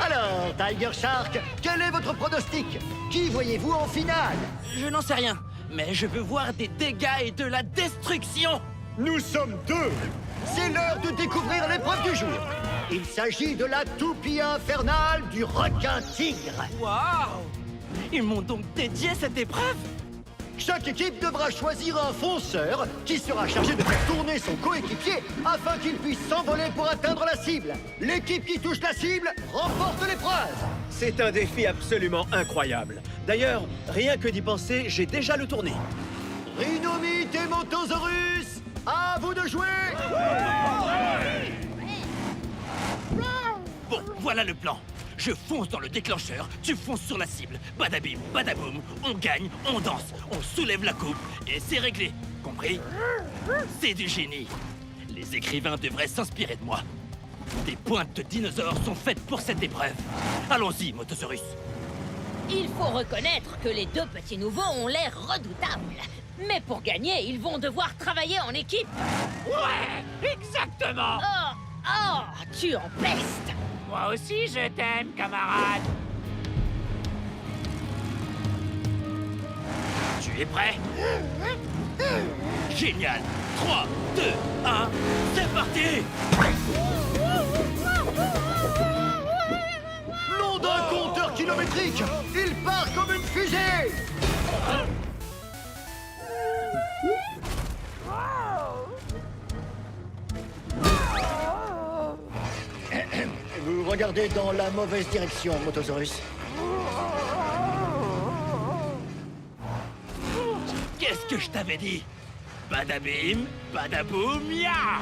Alors, Tiger Shark, quel est votre pronostic? Qui voyez-vous en finale? Je n'en sais rien, mais je veux voir des dégâts et de la destruction. Nous sommes deux. C'est l'heure de découvrir l'épreuve du jour. Il s'agit de la toupie infernale du requin-tigre. Waouh! Ils m'ont donc dédié cette épreuve? Chaque équipe devra choisir un fonceur qui sera chargé de faire tourner son coéquipier afin qu'il puisse s'envoler pour atteindre la cible. L'équipe qui touche la cible remporte l'épreuve. C'est un défi absolument incroyable. D'ailleurs, rien que d'y penser, j'ai déjà le tourné. Rhinomite et Motosaurus, à vous de jouer! Bon, voilà le plan. Je fonce dans le déclencheur, tu fonces sur la cible. Badabim, badaboum, on gagne, on danse, on soulève la coupe et c'est réglé. Compris? C'est du génie. Les écrivains devraient s'inspirer de moi. Des pointes de dinosaures sont faites pour cette épreuve. Allons-y, Motosaurus. Il faut reconnaître que les deux petits nouveaux ont l'air redoutables. Mais pour gagner, ils vont devoir travailler en équipe. Ouais, exactement. Oh, tu empestes. Moi aussi, je t'aime, camarade. Tu es prêt? Génial. 3, 2, 1, c'est parti! Nom d'un compteur kilométrique, il part comme une fusée! Vous regardez dans la mauvaise direction, Motosaurus. Qu'est-ce que je t'avais dit? Badabim, badaboum, ya!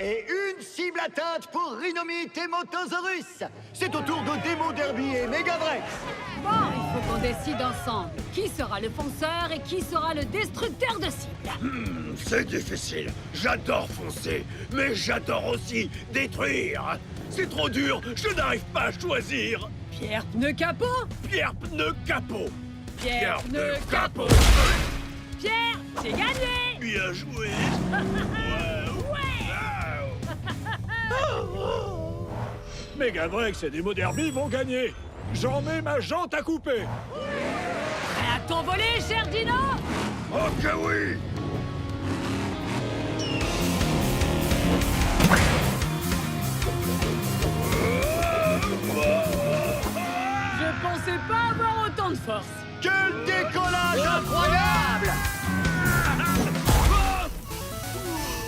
Et une cible atteinte pour Rhinomite et Motosaurus. C'est au tour de Demo Derby et Megavrex. Bon, il faut qu'on décide ensemble. Qui sera le fonceur et qui sera le destructeur de cible? C'est difficile. J'adore foncer, mais j'adore aussi détruire. C'est trop dur, je n'arrive pas à choisir. Pierre pneu capot? Pierre pneu capot. Pierre pneu capot. Pierre, j'ai gagné. Bien joué. Megavrex et Demo Derby vont gagner. J'en mets ma jante à couper. Prêt à t'envoler, cher Dino? Ok, oui. Je pensais pas avoir autant de force. Quel décollage incroyable!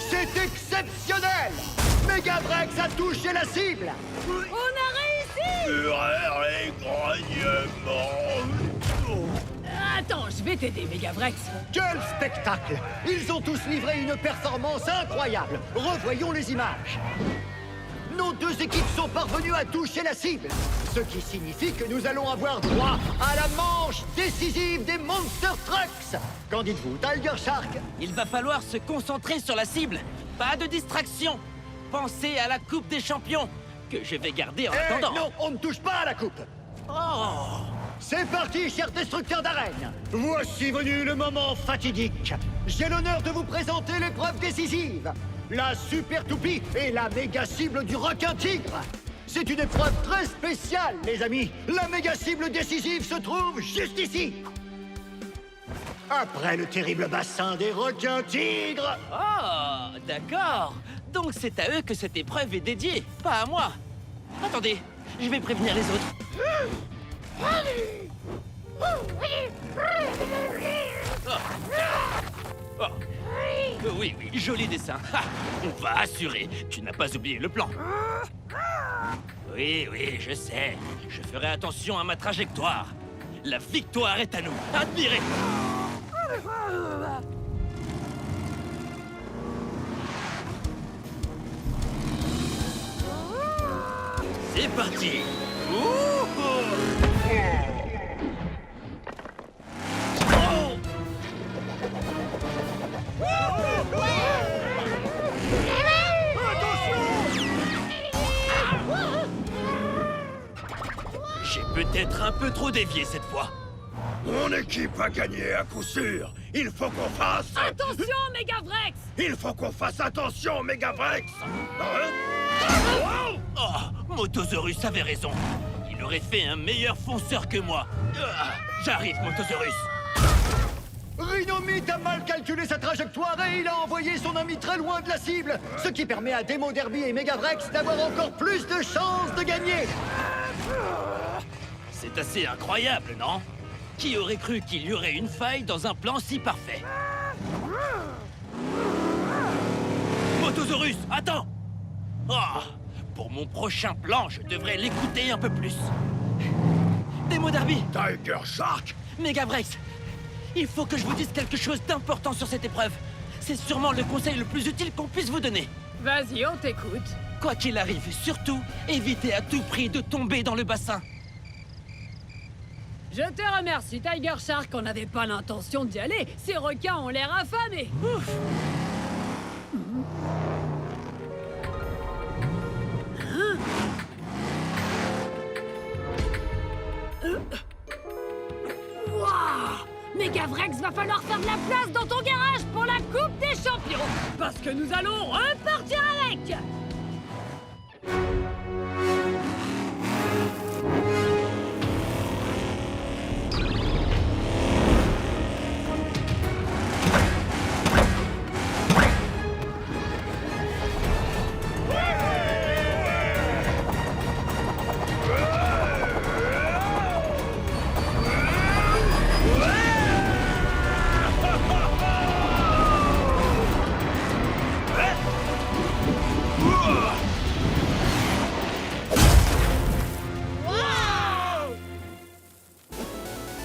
C'est exceptionnel! Megavrex a touché la cible! On a réussi! Fureur et grognement. Attends, je vais t'aider, Megavrex. Quel spectacle! Ils ont tous livré une performance incroyable! Revoyons les images. Nos deux équipes sont parvenues à toucher la cible, ce qui signifie que nous allons avoir droit à la manche décisive des Monster Trucks. Qu'en dites-vous, Tiger Shark? Il va falloir se concentrer sur la cible. Pas de distraction. Pensez à la Coupe des Champions, que je vais garder en attendant. Non, on ne touche pas à la coupe. Oh! C'est parti, chers destructeurs d'arène. Voici venu le moment fatidique. J'ai l'honneur de vous présenter l'épreuve décisive. La super toupie et la méga cible du requin-tigre. C'est une épreuve très spéciale, les amis. La méga cible décisive se trouve juste ici. Après le terrible bassin des requins-tigres. Oh, d'accord. Donc c'est à eux que cette épreuve est dédiée, pas à moi. Attendez, je vais prévenir les autres. Oh. Oui, joli dessin. Ha, on va assurer. Tu n'as pas oublié le plan. Oui, je sais. Je ferai attention à ma trajectoire. La victoire est à nous. Admirez. C'est parti. J'ai peut-être un peu trop dévié cette fois. Mon équipe a gagné à coup sûr. Il faut qu'on fasse... Attention, Megavrex! Il faut qu'on fasse attention, Megavrex. Oh, Motosaurus avait raison. Il aurait fait un meilleur fonceur que moi. J'arrive, Motosaurus. Rhinomite a mal calculé sa trajectoire et il a envoyé son ami très loin de la cible, ce qui permet à Demo Derby et Megavrex d'avoir encore plus de chances de gagner. C'est assez incroyable, non? Qui aurait cru qu'il y aurait une faille dans un plan si parfait? Motosaurus, attends! Oh, pour mon prochain plan, je devrais l'écouter un peu plus. Demo Derby! Tiger Shark! Megavrex! Il faut que je vous dise quelque chose d'important sur cette épreuve. C'est sûrement le conseil le plus utile qu'on puisse vous donner. Vas-y, on t'écoute. Quoi qu'il arrive, surtout, évitez à tout prix de tomber dans le bassin. Je te remercie, Tiger Shark. On n'avait pas l'intention d'y aller. Ces requins ont l'air affamés. Ouf. Waouh! Megavrex, va falloir faire de la place dans ton garage pour la Coupe des Champions. Parce que nous allons repartir avec.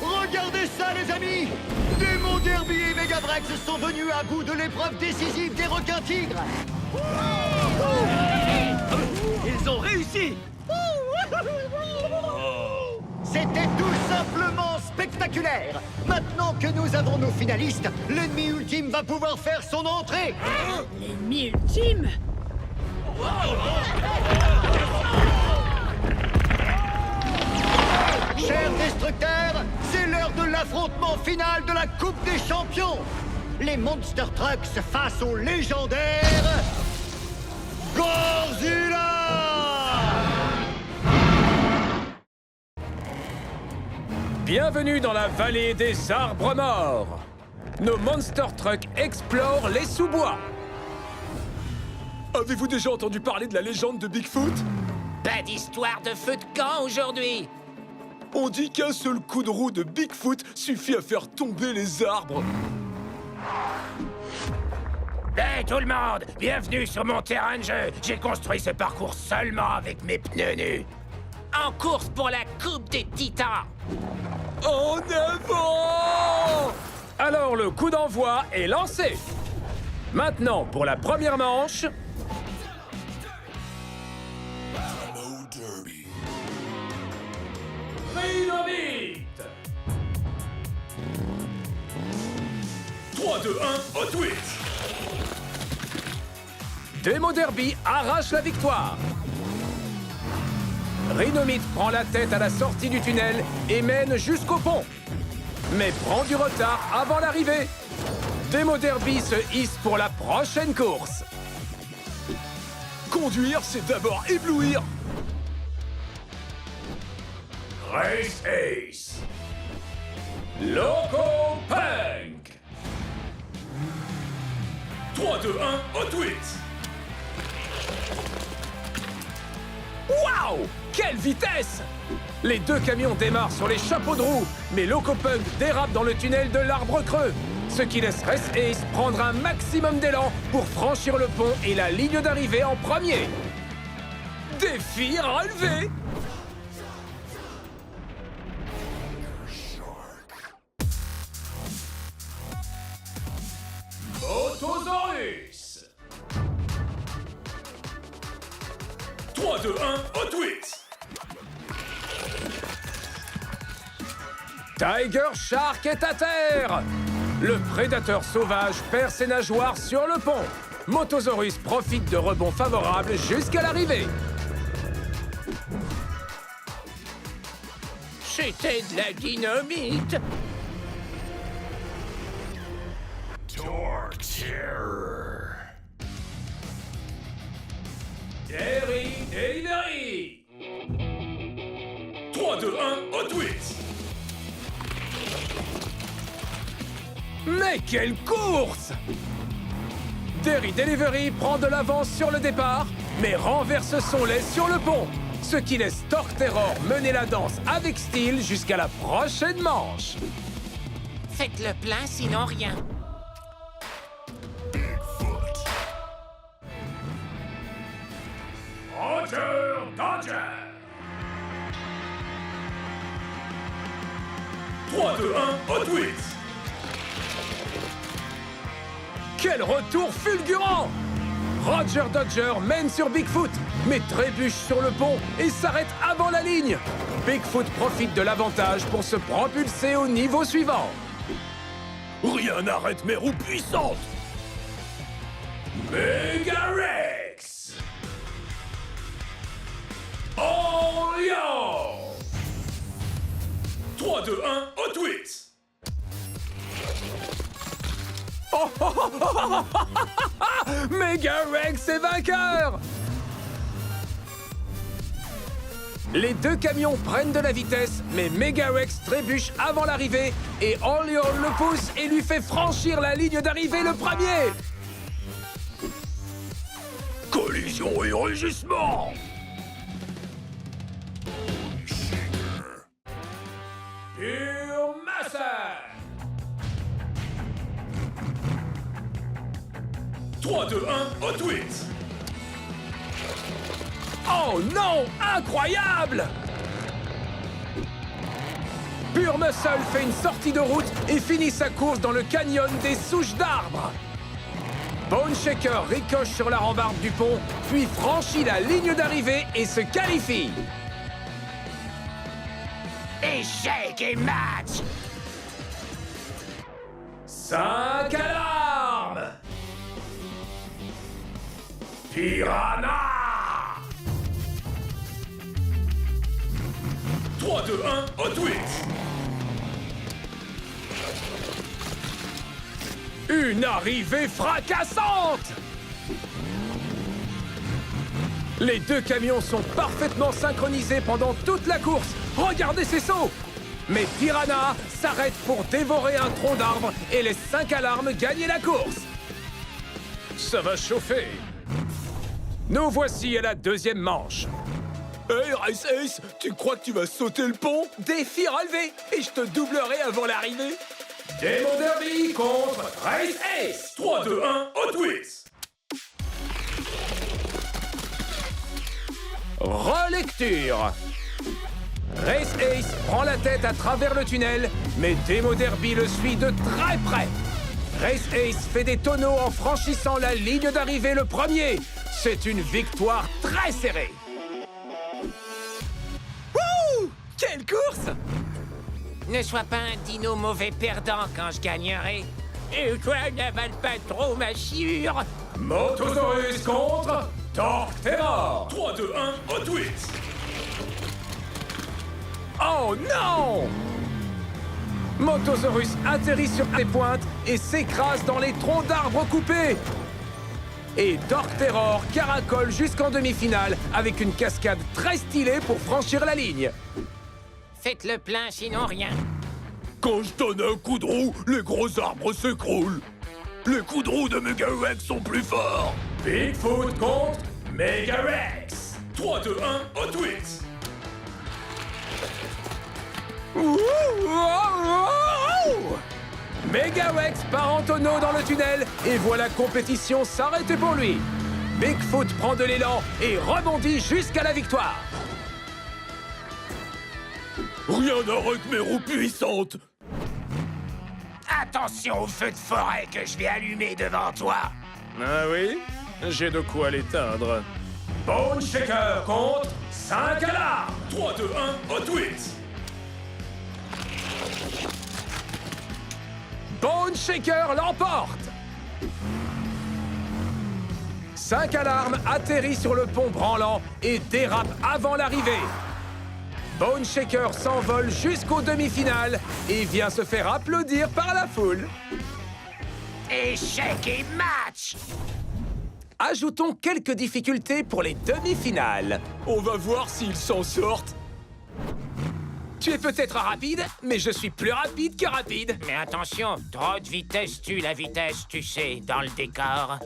Regardez ça, les amis! Demo Derby et Megavrex sont venus à bout de l'épreuve décisive des requins tigres! Ils ont réussi! C'était tout simplement spectaculaire! Maintenant que nous avons nos finalistes, l'ennemi ultime va pouvoir faire son entrée! L'ennemi ultime? Chers destructeurs, c'est l'heure de l'affrontement final de la Coupe des Champions! Les Monster Trucks face au légendaire Godzilla! Bienvenue dans la vallée des arbres morts. Nos Monster Trucks explorent les sous-bois. Avez-vous déjà entendu parler de la légende de Bigfoot? Pas d'histoire de feu de camp aujourd'hui. On dit qu'un seul coup de roue de Bigfoot suffit à faire tomber les arbres. Hey tout le monde, bienvenue sur mon terrain de jeu. J'ai construit ce parcours seulement avec mes pneus nus. En course pour la Coupe des Titans. En avant! Alors le coup d'envoi est lancé. Maintenant, pour la première manche... Demo Derby. Rhinomite! 3, 2, 1, Hot Wheels! Demo Derby arrache la victoire. Rhinomite prend la tête à la sortie du tunnel et mène jusqu'au pont. Mais prend du retard avant l'arrivée. Demo Derby se hisse pour la prochaine course. Conduire, c'est d'abord éblouir. Race Ace. Loco Punk. 3, 2, 1, Hot Wheels. Waouh! Quelle vitesse! Les deux camions démarrent sur les chapeaux de roue, mais Locopunk dérape dans le tunnel de l'Arbre Creux, ce qui laisse Race Ace prendre un maximum d'élan pour franchir le pont et la ligne d'arrivée en premier. Défi relevé! Motosaurus! 3, 2, 1, Hot Wheels! Tiger Shark est à terre! Le prédateur sauvage perd ses nageoires sur le pont. Motosaurus profite de rebonds favorables jusqu'à l'arrivée. C'était de la dynamite. Dark Terror. Derry Delivery! 3, 2, 1, Hot Wheels! Mais quelle course! Derry Delivery prend de l'avance sur le départ, mais renverse son lait sur le pont, ce qui laisse Torque Terror mener la danse avec style jusqu'à la prochaine manche. Faites le plein, sinon rien. Roger Dodger! 3, 2, 1, Hot Wheels! Quel retour fulgurant! Roger Dodger mène sur Bigfoot, mais trébuche sur le pont et s'arrête avant la ligne. Bigfoot profite de l'avantage pour se propulser au niveau suivant. Rien n'arrête mes roues puissantes! Megarex! Oh yo! 3, 2, 1, Hot Wheels! Oh, oh, oh, oh, oh, oh, oh, Megarex est vainqueur! Les deux camions prennent de la vitesse, mais Megarex trébuche avant l'arrivée et Olio le pousse et lui fait franchir la ligne d'arrivée le premier! Collision et rugissement! Pure massacre! 3, 2, 1, Hot Wheels! Oh non! Incroyable! Pure Muscle fait une sortie de route et finit sa course dans le canyon des souches d'arbres. Bone Shaker ricoche sur la rambarde du pont, puis franchit la ligne d'arrivée et se qualifie. Échec et match! 5 alarmes! Piranha! 3, 2, 1, Hot Wheels! Une arrivée fracassante! Les deux camions sont parfaitement synchronisés pendant toute la course. Regardez ces sauts! Mais Piranha s'arrête pour dévorer un tronc d'arbre et laisse 5 alarmes gagner la course. Ça va chauffer. Nous voici à la deuxième manche. Hey, Race Ace, tu crois que tu vas sauter le pont? Défi relevé, et je te doublerai avant l'arrivée. Demo Derby contre Race Ace. 3, 2, 1, Hot Wheels. Relecture. Race Ace prend la tête à travers le tunnel, mais Demo Derby le suit de très près. Race Ace fait des tonneaux en franchissant la ligne d'arrivée le premier. C'est une victoire très serrée. Wouh! Quelle course! Ne sois pas un dino mauvais perdant quand je gagnerai. Et toi, n'avale pas trop ma chiure. Motosaurus contre Torque Terror. 3, 2, 1, Hot Wheels. Oh non! Motosaurus atterrit sur les pointes et s'écrase dans les troncs d'arbres coupés. Et Torque Terror caracole jusqu'en demi-finale avec une cascade très stylée pour franchir la ligne. Faites le plein, sinon rien. Quand je donne un coup de roue, les gros arbres s'écroulent. Les coups de roue de Megarex sont plus forts. Bigfoot contre Megarex. 3, 2, 1, Hot Wheels. Megarex part en tonneau dans le tunnel et voit la compétition s'arrêter pour lui. Bigfoot prend de l'élan et rebondit jusqu'à la victoire. Rien n'arrête mes roues puissantes. Attention au feu de forêt que je vais allumer devant toi. Ah oui? J'ai de quoi l'éteindre. Bone Shaker contre 5 alarmes. 3, 2, 1, Hot Wheels. Bone Shaker l'emporte. 5 alarmes atterrit sur le pont branlant et dérape avant l'arrivée. Bone Shaker s'envole jusqu'aux demi-finales et vient se faire applaudir par la foule. Échec et match! Ajoutons quelques difficultés pour les demi-finales. On va voir s'ils s'en sortent. Tu es peut-être rapide, mais je suis plus rapide que rapide. Mais attention, trop de vitesse tue la vitesse, tu sais, dans le décor.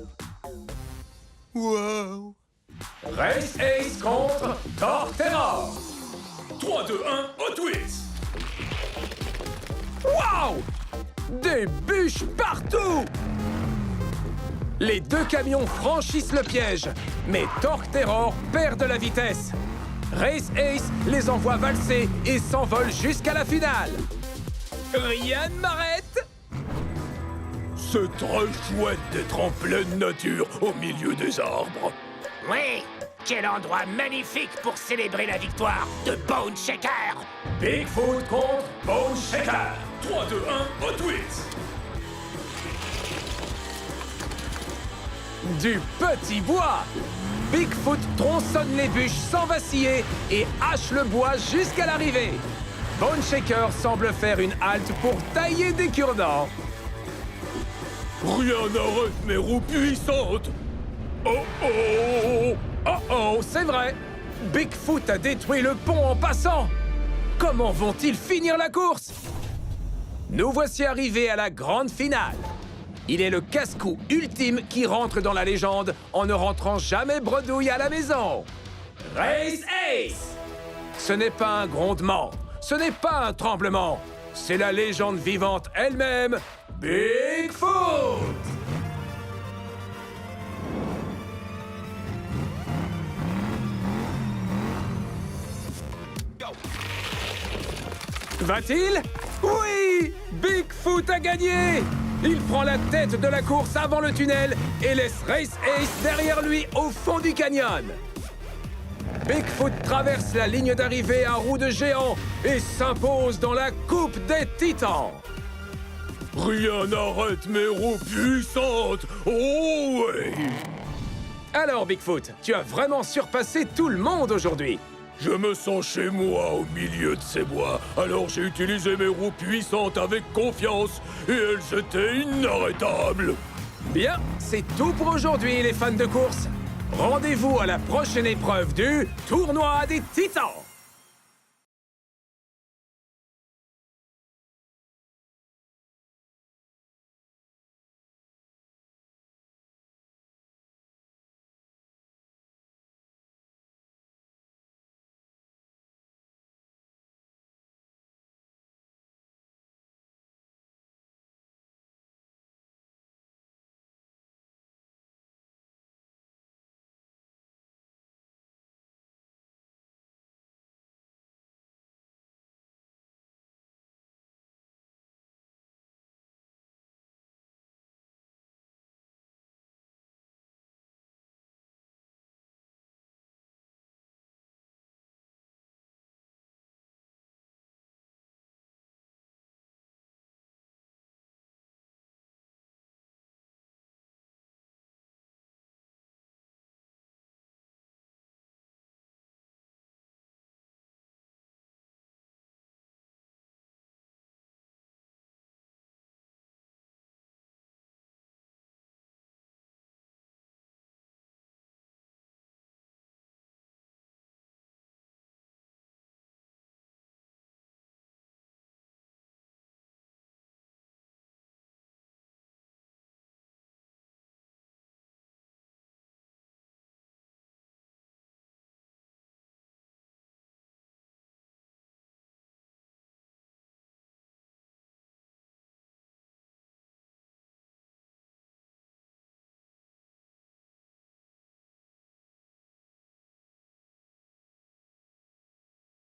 Wow. Race Ace contre Torterra. 3, 2, 1, Hot Wheels. Wow! Des bûches partout! Les deux camions franchissent le piège, mais Torque Terror perd de la vitesse. Race Ace les envoie valser et s'envole jusqu'à la finale. Rien ne m'arrête! C'est très chouette d'être en pleine nature, au milieu des arbres. Oui, quel endroit magnifique pour célébrer la victoire de Bone Shaker. Bigfoot contre Bone Shaker. 3, 2, 1, Hot Wheels. Du petit bois. Bigfoot tronçonne les bûches sans vaciller et hache le bois jusqu'à l'arrivée. Bone Shaker semble faire une halte pour tailler des cure-dents. Rien n'arrête mes roues puissantes. Oh oh! Oh oh, c'est vrai. Bigfoot a détruit le pont en passant. Comment vont-ils finir la course? Nous voici arrivés à la grande finale. Il est le casse-cou ultime qui rentre dans la légende en ne rentrant jamais bredouille à la maison. Race Ace! Ce n'est pas un grondement, ce n'est pas un tremblement, c'est la légende vivante elle-même, Bigfoot! Va-t-il? Oui! Bigfoot a gagné! Il prend la tête de la course avant le tunnel et laisse Race Ace derrière lui au fond du canyon. Bigfoot traverse la ligne d'arrivée à roues de géant et s'impose dans la coupe des titans. Rien n'arrête mes roues puissantes! Oh oui! Alors, Bigfoot, tu as vraiment surpassé tout le monde aujourd'hui. Je me sens chez moi au milieu de ces bois, alors j'ai utilisé mes roues puissantes avec confiance et elles étaient inarrêtables. Bien, c'est tout pour aujourd'hui les fans de course. Rendez-vous à la prochaine épreuve du Tournoi des Titans.